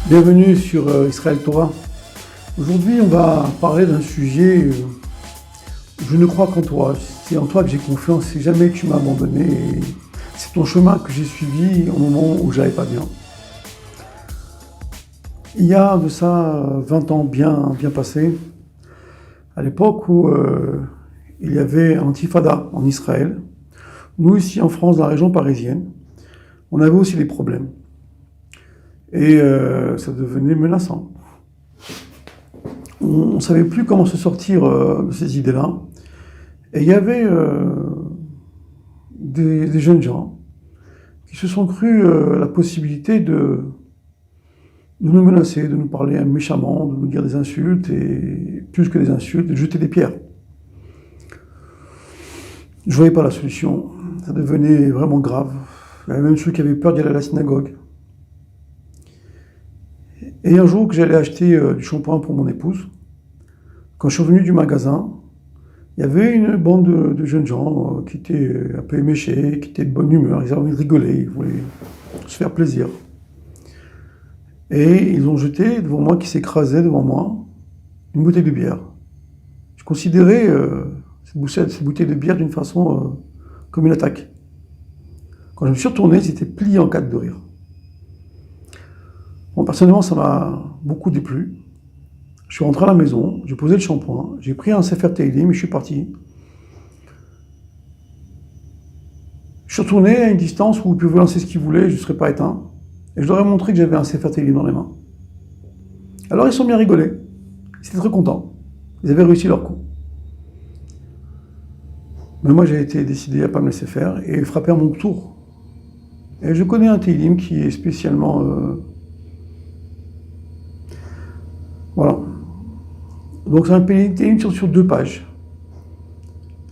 Bienvenue sur Israël Torah. Aujourd'hui, on va parler d'un sujet. Je ne crois qu'en toi. C'est en toi que j'ai confiance. Si jamais tu m'as abandonné, c'est ton chemin que j'ai suivi au moment où j'allais pas bien. Il y a de ça 20 ans bien passés, à l'époque où il y avait un intifada en Israël. Nous, ici en France, dans la région parisienne, on avait aussi des problèmes. Et ça devenait menaçant. On ne savait plus comment se sortir de ces idées-là. Et il y avait des jeunes gens qui se sont crus la possibilité de nous menacer, de nous parler méchamment, de nous dire des insultes, et plus que des insultes, de jeter des pierres. Je ne voyais pas la solution. Ça devenait vraiment grave. Il y avait même ceux qui avaient peur d'y aller à la synagogue. Et un jour que j'allais acheter du shampoing pour mon épouse, quand je suis revenu du magasin, il y avait une bande de jeunes gens qui étaient un peu éméchés, qui étaient de bonne humeur, ils avaient envie de rigoler, ils voulaient se faire plaisir. Et ils ont jeté devant moi, qui s'écrasait devant moi, une bouteille de bière. Je considérais cette bouteille de bière d'une façon comme une attaque. Quand je me suis retourné, ils étaient pliés en quatre de rire. Bon, personnellement, ça m'a beaucoup déplu. Je suis rentré à la maison, j'ai posé le shampoing, j'ai pris un Sefer Tehillim et je suis parti. Je suis retourné à une distance où ils pouvaient lancer ce qu'ils voulaient, je ne serais pas éteint. Et je leur ai montré que j'avais un Sefer Tehillim dans les mains. Alors ils sont bien rigolés. Ils étaient très contents. Ils avaient réussi leur coup. Mais moi, j'ai été décidé à ne pas me laisser faire et frapper à mon tour. Et je connais un Tehillim qui est spécialement... Voilà. Donc c'est un Tehillim sur 2 pages.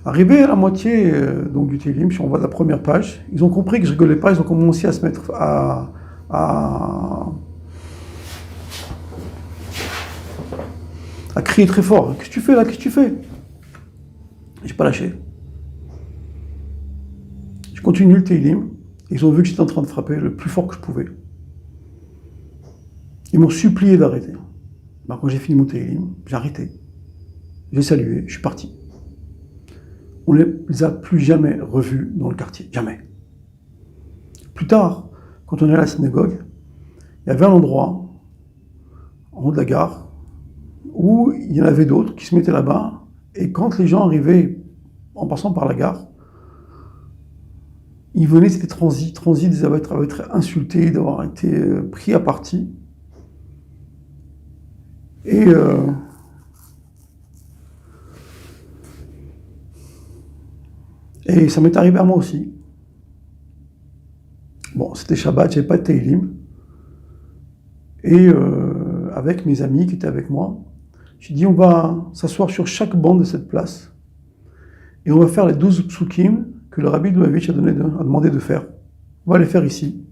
Arrivé à la moitié donc du Tehillim, si on voit la première page, ils ont compris que je rigolais pas, ils ont commencé à se mettre à crier très fort. Qu'est-ce que tu fais là? Qu'est-ce que tu fais? J'ai pas lâché. Je continue le Tehillim. Ils ont vu que j'étais en train de frapper le plus fort que je pouvais. Ils m'ont supplié d'arrêter. Ben, quand j'ai fini mon Tehillim, j'ai arrêté. J'ai salué, je suis parti. On ne les a plus jamais revus dans le quartier. Jamais. Plus tard, quand on est à la synagogue, il y avait un endroit, en haut de la gare, où il y en avait d'autres qui se mettaient là-bas, et quand les gens arrivaient en passant par la gare, ils venaient, c'était transit, ils avaient été insultés, d'avoir été pris à partie. Et ça m'est arrivé à moi aussi. Bon, c'était Shabbat, j'avais pas de Tehillim. Et avec mes amis qui étaient avec moi, j'ai dit on va s'asseoir sur chaque banc de cette place et on va faire les 12 psukim que le rabbi Lubavitch a demandé de faire. On va les faire ici.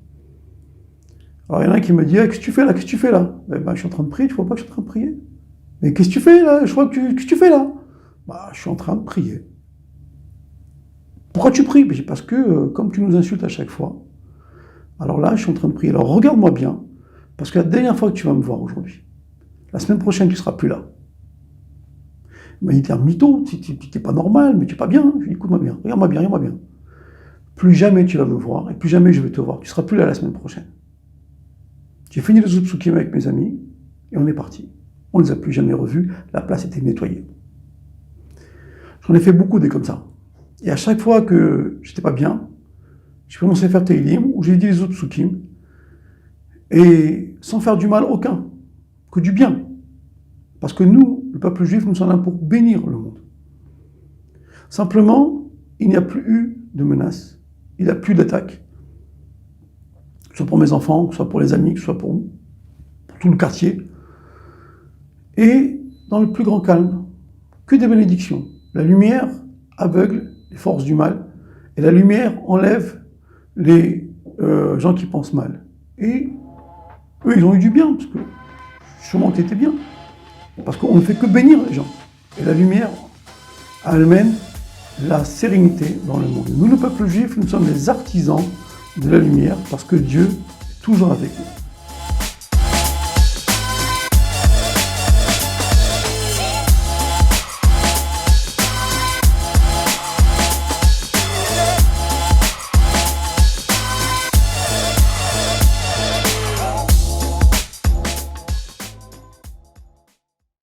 Alors il y en a un qui me dit qu'est-ce que tu fais là? Qu'est-ce que tu fais là? Je suis en train de prier, tu vois pas que je suis en train de prier? Mais qu'est-ce que tu fais là? Je crois que qu'est-ce que tu fais là? Je suis en train de prier. Pourquoi tu pries? Parce que comme tu nous insultes à chaque fois, alors là je suis en train de prier. Alors regarde-moi bien, parce que la dernière fois que tu vas me voir aujourd'hui, la semaine prochaine tu seras plus là. Mais il dit mytho, tu n'es pas normal, mais tu n'es pas bien. Je dis écoute-moi bien, regarde-moi bien, regarde-moi bien. Plus jamais tu vas me voir, et plus jamais je vais te voir. Tu seras plus là la semaine prochaine. J'ai fini le Zoupsoukim avec mes amis, et on est parti. On ne les a plus jamais revus, la place était nettoyée. J'en ai fait beaucoup des comme ça. Et à chaque fois que j'étais pas bien, j'ai commencé à faire Tehillim, où j'ai dit les autres psukim, et sans faire du mal aucun, que du bien. Parce que nous, le peuple juif, nous sommes là pour bénir le monde. Simplement, il n'y a plus eu de menaces, il n'y a plus d'attaques, que ce soit pour mes enfants, que ce soit pour les amis, que ce soit pour tout le quartier. Et dans le plus grand calme, que des bénédictions. La lumière aveugle les forces du mal, et la lumière enlève les gens qui pensent mal. Et eux, ils ont eu du bien, parce que sûrement tu étais bien. Parce qu'on ne fait que bénir les gens. Et la lumière amène la sérénité dans le monde. Nous, le peuple juif, nous sommes les artisans de la lumière, parce que Dieu est toujours avec nous.